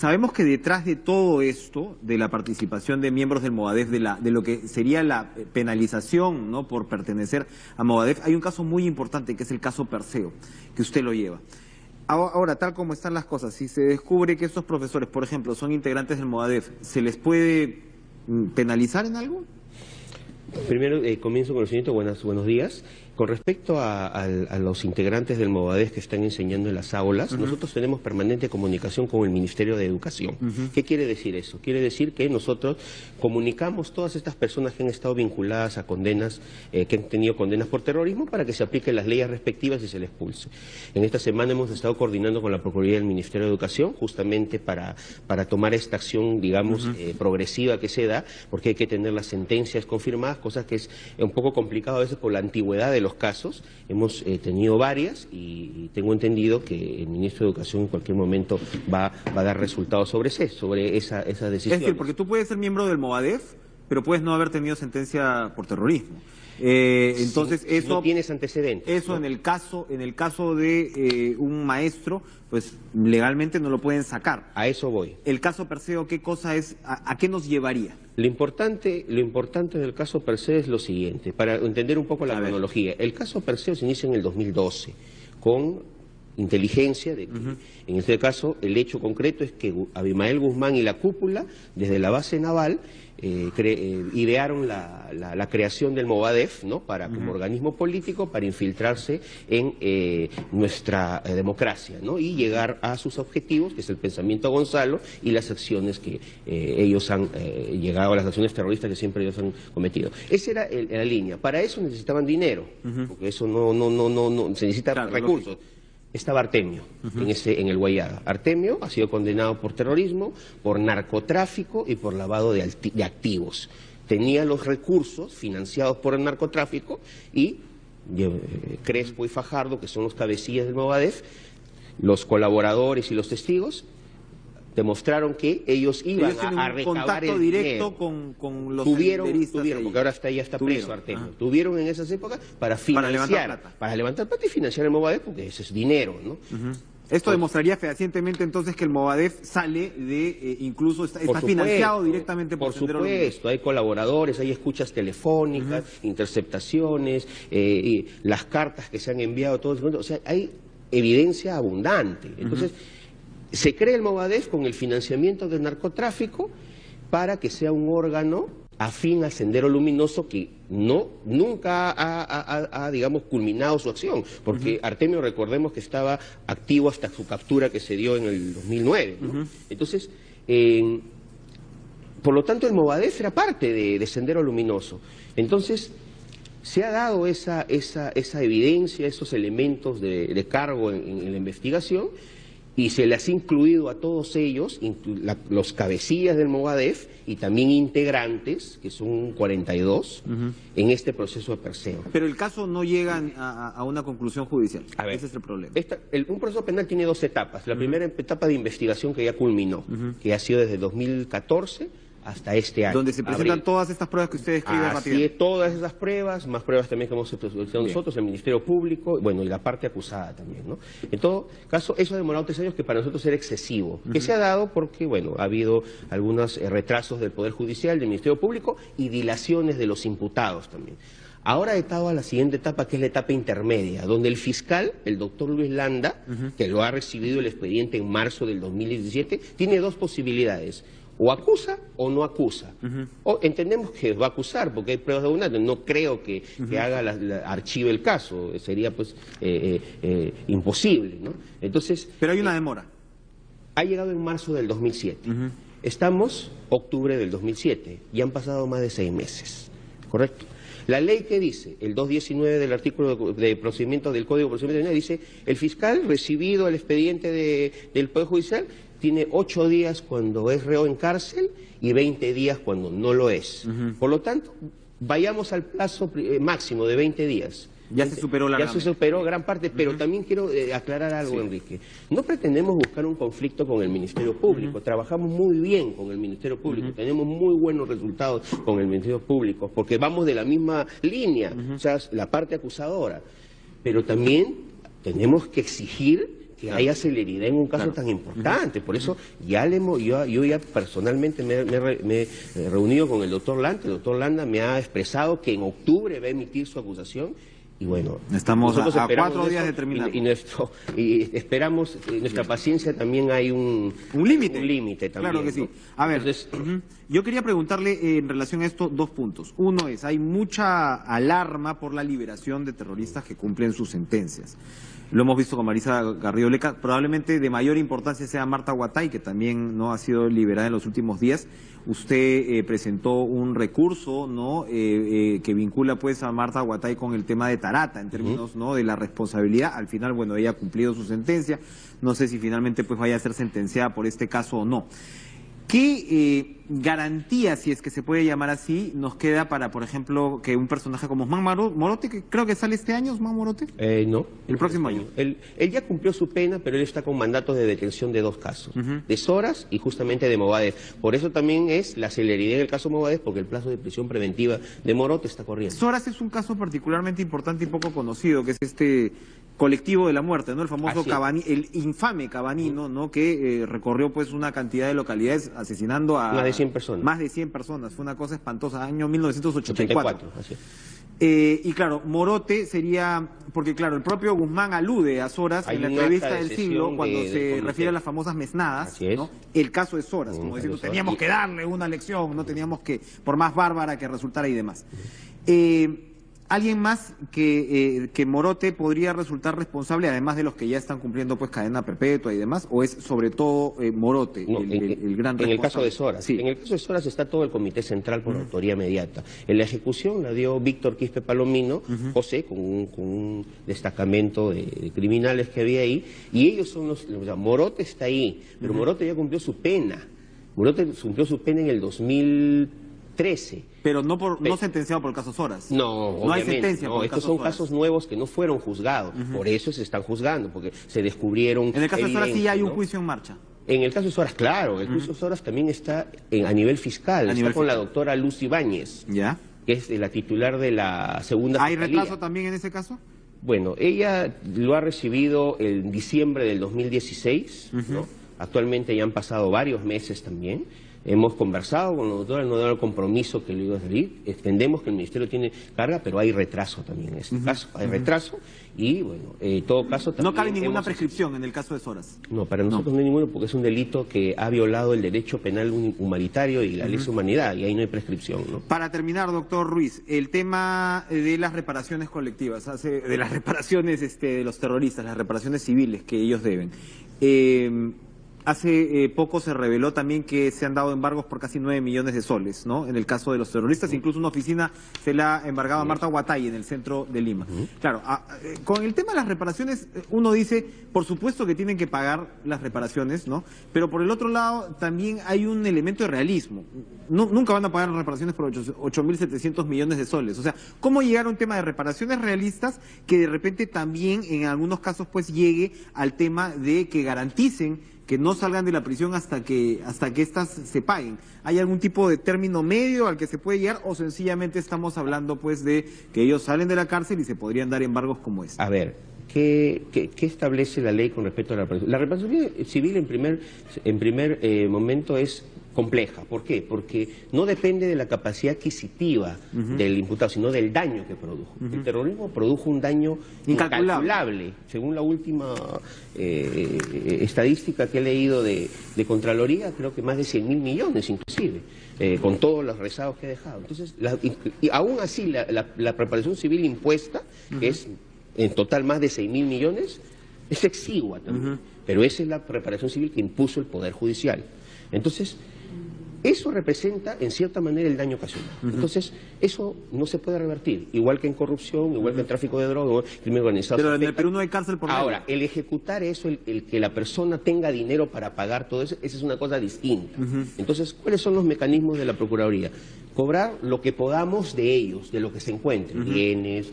sabemos que detrás de todo esto, de la participación de miembros del Movadef, de lo que sería la penalización, ¿no?, por pertenecer a Movadef, hay un caso muy importante que es el caso Perseo, que usted lo lleva. Ahora, tal como están las cosas, si se descubre que estos profesores, por ejemplo, son integrantes del Movadef, ¿se les puede penalizar en algo? Primero, comienzo con el señorito. Buenos días. Con respecto a los integrantes del Movadef que están enseñando en las aulas, nosotros tenemos permanente comunicación con el Ministerio de Educación. ¿Qué quiere decir eso? Quiere decir que nosotros comunicamos todas estas personas que han estado vinculadas a condenas, que han tenido condenas por terrorismo, para que se apliquen las leyes respectivas y se les expulse. En esta semana hemos estado coordinando con la Procuraduría del Ministerio de Educación, justamente para tomar esta acción, digamos, progresiva que se da, porque hay que tener las sentencias confirmadas, cosas que es un poco complicado a veces por la antigüedad de los casos. Hemos tenido varias y tengo entendido que el Ministro de Educación en cualquier momento va a dar resultados sobre esa decisión. Es decir, porque tú puedes ser miembro del Movadef, pero puedes no haber tenido sentencia por terrorismo. Entonces, si eso no tienes antecedentes. Eso, ¿no? En el caso de un maestro, pues legalmente no lo pueden sacar. A eso voy. El caso Perseo, ¿qué cosa es? ¿A qué nos llevaría? Lo importante del caso Perseo es lo siguiente, para entender un poco la cronología. El caso Perseo se inicia en el 2012 con inteligencia de que, en este caso, el hecho concreto es que Abimael Guzmán y la cúpula, desde la base naval, idearon la creación del Movadef, ¿no?, como organismo político para infiltrarse en nuestra democracia, ¿no?, y llegar a sus objetivos, que es el pensamiento Gonzalo y las acciones que ellos han llegado, a las acciones terroristas que siempre ellos han cometido. Esa era la línea. Para eso necesitaban dinero, porque eso no se necesita recursos. Lógico. Estaba Artemio en el Guayaga. Artemio ha sido condenado por terrorismo, por narcotráfico y por lavado de activos. Tenía los recursos financiados por el narcotráfico y Crespo y Fajardo, que son los cabecillas del Movadef, los colaboradores y los testigos, demostraron que ellos iban a recaudar contacto el directo dinero. con los Tuvieron, porque ahora ya está preso Artemio. Tuvieron en esas épocas para financiar, para levantar plata y financiar el Movadef, porque ese es dinero, ¿no? Esto demostraría fehacientemente entonces que el Movadef sale de, incluso está financiado directamente por Sendero Luminoso. Por supuesto, hay colaboradores, hay escuchas telefónicas, interceptaciones, y las cartas que se han enviado, todo eso, o sea, hay evidencia abundante. Entonces, se crea el Movadef con el financiamiento del narcotráfico para que sea un órgano afín al Sendero Luminoso que nunca ha digamos, culminado su acción, porque Artemio, recordemos que estaba activo hasta su captura que se dio en el 2009, ¿no? Entonces, por lo tanto, el Movadef era parte de Sendero Luminoso. Entonces, se ha dado esa evidencia, esos elementos de cargo en la investigación, y se les ha incluido a todos ellos, los cabecillas del Movadef y también integrantes, que son 42, en este proceso de Perseo. Pero el caso no llega a una conclusión judicial. A ver, ese es el problema. Un proceso penal tiene dos etapas. La primera etapa de investigación que ya culminó, que ha sido desde 2014 hasta este año. Donde se presentan todas estas pruebas que ustedes escriben rápidamente. Así es, todas esas pruebas, más pruebas también que hemos presentado nosotros, el Ministerio Público, bueno, y la parte acusada también, ¿no? En todo caso, eso ha demorado 3 años, que para nosotros era excesivo, que se ha dado porque, bueno, ha habido algunos retrasos del Poder Judicial, del Ministerio Público, y dilaciones de los imputados también. Ahora he estado a la siguiente etapa, que es la etapa intermedia, donde el fiscal, el doctor Luis Landa, que lo ha recibido el expediente en marzo del 2017, tiene dos posibilidades: o acusa o no acusa. O entendemos que va a acusar porque hay pruebas abundantes. No creo que archive el caso, sería pues imposible, ¿no? Entonces, pero hay una demora. Ha llegado en marzo del 2007. Estamos octubre del 2007. Ya han pasado más de 6 meses. ¿Correcto? La ley que dice, el 219 del artículo de procedimiento del Código de Procedimiento Penal, dice: el fiscal recibido el expediente del Poder Judicial tiene 8 días cuando es reo en cárcel y 20 días cuando no lo es. Por lo tanto, vayamos al plazo máximo de 20 días. Ya se superó largamente. Ya se superó gran parte, pero también quiero aclarar algo, Enrique. No pretendemos buscar un conflicto con el Ministerio Público. Trabajamos muy bien con el Ministerio Público. Tenemos muy buenos resultados con el Ministerio Público, porque vamos de la misma línea, o sea, la parte acusadora. Pero también tenemos que exigir que haya celeridad en un caso tan importante. Por eso ya yo ya personalmente me he reunido con el doctor Landa. El doctor Landa me ha expresado que en octubre va a emitir su acusación. Y bueno, estamos a 4 días de terminar. Y esperamos, nuestra paciencia también hay un límite. Un límite también. Claro que sí. A ver, entonces, yo quería preguntarle en relación a esto 2 puntos. Uno es, hay mucha alarma por la liberación de terroristas que cumplen sus sentencias. Lo hemos visto con Marisa Garrido Leca, probablemente de mayor importancia sea Marta Huatay, que también no ha sido liberada en los últimos días. Usted presentó un recurso, ¿no? Que vincula pues a Marta Huatay con el tema de Tarata, en términos ¿no? de la responsabilidad. Al final, bueno, ella ha cumplido su sentencia. No sé si finalmente pues vaya a ser sentenciada por este caso o no. ¿Qué garantía, si es que se puede llamar así, nos queda para, por ejemplo, que un personaje como Usman Morote, que creo que sale este año, Usman Morote? No. El próximo año. Él ya cumplió su pena, pero él está con mandatos de detención de 2 casos, de Soras y justamente de Movadef. Por eso también es la celeridad en el caso Movadef, porque el plazo de prisión preventiva de Morote está corriendo. Soras es un caso particularmente importante y poco conocido, que es este colectivo de la muerte, ¿no? El famoso Cabaní, el infame Cabanino, ¿no? Que recorrió pues una cantidad de localidades asesinando a más de 100 personas. Más de 100 personas, fue una cosa espantosa, año 1984. Así es. Y claro, Morote sería, porque claro, el propio Guzmán alude a Soras en la entrevista del siglo cuando se refiere a las famosas mesnadas, ¿no? El caso de Soras, como diciendo, teníamos que darle una lección, no teníamos que, por más bárbara que resultara y demás. ¿Alguien más que Morote podría resultar responsable, además de los que ya están cumpliendo pues cadena perpetua y demás, o es sobre todo Morote el gran responsable? En el caso de Soras, sí. En el caso de Soras está todo el comité central por autoría inmediata. En la ejecución la dio Víctor Quispe Palomino, José, con un destacamento de criminales que había ahí, y ellos son o sea, Morote está ahí, pero Morote ya cumplió su pena. Morote cumplió su pena en el 2013. Pero no sentenciado por el caso Soras. No hay sentencia por el caso estos son Soras. casos nuevos que no fueron juzgados, por eso se están juzgando, porque se descubrieron. En el caso de Soras sí hay un ¿no? juicio en marcha. En el caso de Soras, claro, el juicio de Soras también está a nivel fiscal, con la doctora Luz Ibáñez, ¿ya? Que es la titular de la segunda ¿Hay fiscalía. retraso también en ese caso? Bueno, ella lo ha recibido en diciembre del 2016, ¿no? Actualmente ya han pasado varios meses también. Hemos conversado con la doctora, nos ha dado el compromiso que le iba a salir. Entendemos que el Ministerio tiene carga, pero hay retraso también en este caso. Hay retraso y, bueno, en todo caso también... ¿No cabe ninguna prescripción en el caso de Soras? No, para nosotros no hay ninguno porque es un delito que ha violado el derecho penal humanitario y la ley de humanidad, y ahí no hay prescripción, ¿no? Para terminar, doctor Ruiz, el tema de las reparaciones colectivas, de las reparaciones de los terroristas, las reparaciones civiles que ellos deben. Hace poco se reveló también que se han dado embargos por casi 9 millones de soles, ¿no? En el caso de los terroristas, incluso una oficina se la ha embargado a Marta Huatay en el centro de Lima. Claro, con el tema de las reparaciones, uno dice, por supuesto que tienen que pagar las reparaciones, ¿no? Pero por el otro lado también hay un elemento de realismo. Nunca van a pagar las reparaciones por 8.700 millones de soles. O sea, ¿cómo llegar a un tema de reparaciones realistas que de repente también en algunos casos pues llegue al tema de que garanticen que no salgan de la prisión hasta que éstas se paguen? ¿Hay algún tipo de término medio al que se puede llegar o sencillamente estamos hablando pues de que ellos salen de la cárcel y se podrían dar embargos como este? A ver, ¿qué establece la ley con respecto a la reparación? La reparación civil en primer momento es compleja. ¿Por qué? Porque no depende de la capacidad adquisitiva del imputado, sino del daño que produjo. El terrorismo produjo un daño incalculable. Según la última estadística que he leído de Contraloría, creo que más de 100.000 millones inclusive, con todos los rezagos que ha dejado. Entonces, y aún así, la preparación civil impuesta, que es en total más de 6.000 millones, es exigua también. Pero esa es la preparación civil que impuso el Poder Judicial. Entonces, eso representa, en cierta manera, el daño ocasionado. Entonces, eso no se puede revertir. Igual que en corrupción, igual que en tráfico de drogas, crimen organizado. Pero en el Perú no hay cárcel por medio. Ahora, el ejecutar eso, el que la persona tenga dinero para pagar todo eso, esa es una cosa distinta. Entonces, ¿cuáles son los mecanismos de la Procuraduría? Cobrar lo que podamos de ellos, de lo que se encuentren, bienes,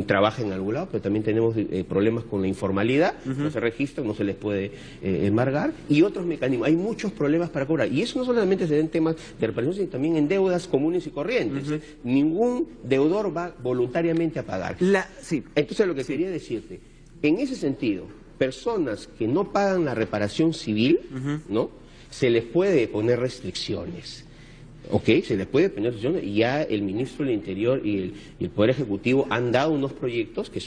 trabajo en algún lado, pero también tenemos problemas con la informalidad, no se registran, no se les puede embargar, y otros mecanismos. Hay muchos problemas para cobrar, y eso no solamente se da en temas de reparación, sino también en deudas comunes y corrientes. Ningún deudor va voluntariamente a pagar. Sí. Entonces, lo que quería decirte, en ese sentido, personas que no pagan la reparación civil, ¿no? Se les puede poner restricciones. ¿Ok? Se les puede poner restricciones, y ya el ministro del Interior y el Poder Ejecutivo han dado unos proyectos que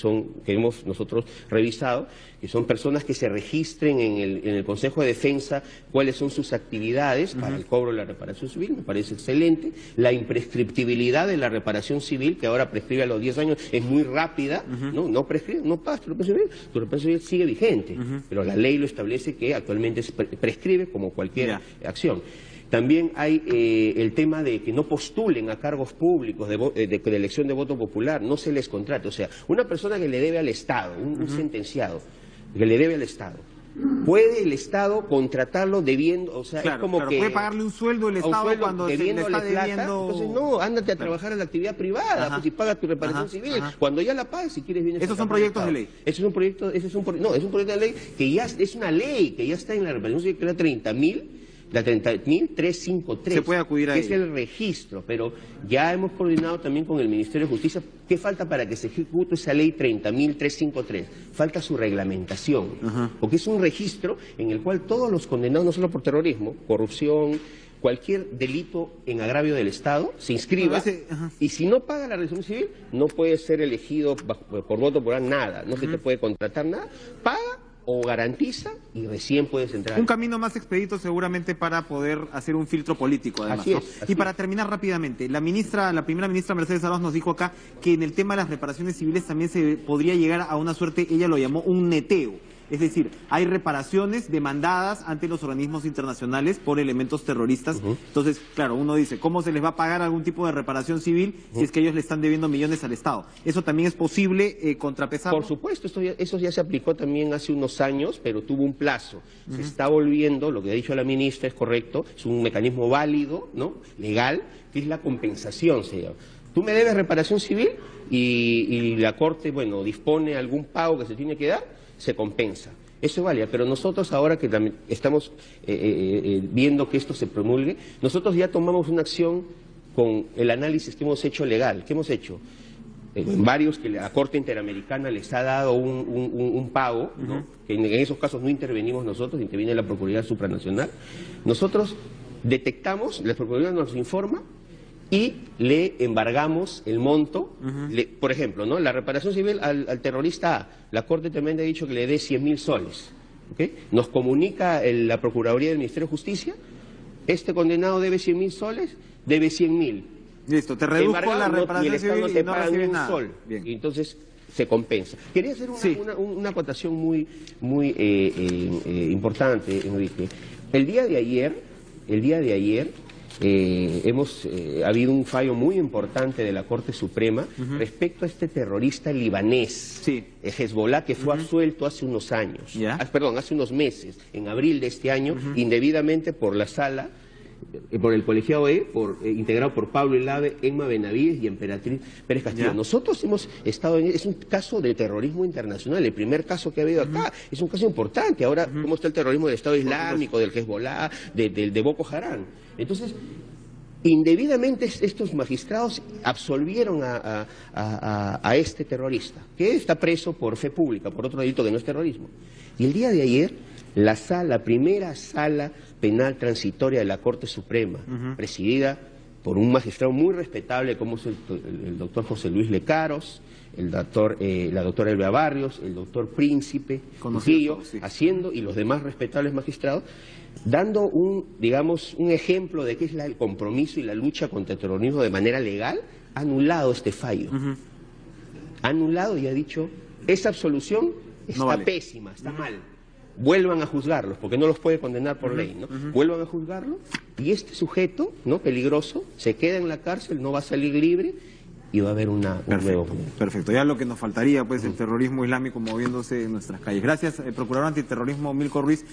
hemos nosotros revisado, que son personas que se registren en el Consejo de Defensa cuáles son sus actividades para el cobro de la reparación civil. Me parece excelente. La imprescriptibilidad de la reparación civil, que ahora prescribe a los 10 años, es muy rápida, ¿no? No prescribe, no pagas tu reparación civil sigue vigente, pero la ley lo establece que actualmente prescribe como cualquier acción. También hay el tema de que no postulen a cargos públicos de elección de voto popular, no se les contrate. O sea, una persona que le debe al Estado, un sentenciado que le debe al Estado, ¿puede el Estado contratarlo debiendo? O sea, claro, es como claro, que puede pagarle un sueldo el Estado cuando se le está debiendo. Entonces, no, ándate a trabajar en la actividad privada, pues si pagas tu reparación civil. Cuando ya la pagues, si quieres, vienes. ¿Esos son proyectos de ley? Es un proyecto de ley que ya es una ley, que ya está en la reparación civil, que era 30.353. Se puede acudir a ella. Es el registro, pero ya hemos coordinado también con el Ministerio de Justicia. ¿Qué falta para que se ejecute esa ley 30.353? Falta su reglamentación, porque es un registro en el cual todos los condenados, no solo por terrorismo, corrupción, cualquier delito en agravio del Estado, se inscriba, y si no paga la resolución civil, no puede ser elegido por voto popular, nada, no se te puede contratar nada, paga o garantiza y recién puedes entrar. Un camino más expedito seguramente para poder hacer un filtro político, además. Así es, ¿no? Y para terminar rápidamente, la primera ministra Mercedes Arauz nos dijo acá que en el tema de las reparaciones civiles también se podría llegar a una suerte, ella lo llamó un neteo. Es decir, hay reparaciones demandadas ante los organismos internacionales por elementos terroristas. Entonces, claro, uno dice, ¿cómo se les va a pagar algún tipo de reparación civil si es que ellos le están debiendo millones al Estado? ¿Eso también es posible contrapesarlo? Por supuesto, eso ya se aplicó también hace unos años, pero tuvo un plazo. Se está volviendo, lo que ha dicho la ministra es correcto, es un mecanismo válido, ¿no? Legal, que es la compensación, se llama. Tú me debes reparación civil y la Corte, bueno, dispone algún pago que se tiene que dar, se compensa. Eso vale, pero nosotros ahora que también estamos viendo que esto se promulgue, nosotros ya tomamos una acción con el análisis que hemos hecho legal. ¿Qué hemos hecho? En varios que la Corte Interamericana les ha dado un pago, ¿no? Que en esos casos no intervenimos nosotros, interviene la Procuraduría Supranacional. Nosotros detectamos, la Procuraduría nos informa y le embargamos el monto. Por ejemplo, ¿no? La reparación civil al terrorista A, la Corte también ha dicho que le dé 100.000 soles. ¿Okay? Nos comunica la Procuraduría del Ministerio de Justicia, este condenado debe 100.000 soles, debe 100.000. Listo, te reduzco la reparación civil y no recibes nada. Sol. Y entonces se compensa. Quería hacer una acotación muy importante, Enrique. El día de ayer ha habido un fallo muy importante de la Corte Suprema respecto a este terrorista libanés, Hezbollah, que fue absuelto hace unos años, hace unos meses, en abril de este año, indebidamente por la sala, por el colegiado integrado por Pablo Elave, Emma Benavides y Emperatriz Pérez Castillo. Nosotros hemos estado es un caso de terrorismo internacional, el primer caso que ha habido acá, es un caso importante. Ahora, ¿cómo está el terrorismo del Estado Islámico, del Hezbollah, de Boko Haram? Entonces, indebidamente estos magistrados absolvieron a este terrorista, que está preso por fe pública, por otro delito que no es terrorismo. Y el día de ayer, la primera sala penal transitoria de la Corte Suprema, presidida por un magistrado muy respetable como es el doctor José Luis Lecaros, la doctora Elvia Barrios, el doctor Príncipe Trujillo, y los demás respetables magistrados, dando un ejemplo de qué es el compromiso y la lucha contra el terrorismo de manera legal, ha anulado este fallo. Ha anulado y ha dicho, esa absolución está pésima, está mal. Vuelvan a juzgarlos, porque no los puede condenar por ley, ¿no? Vuelvan a juzgarlo, y este sujeto, ¿no?, peligroso, se queda en la cárcel, no va a salir libre, y va a haber un nuevo... Perfecto, ya lo que nos faltaría, pues, el terrorismo islámico moviéndose en nuestras calles. Gracias, Procurador Antiterrorismo Milko Ruiz.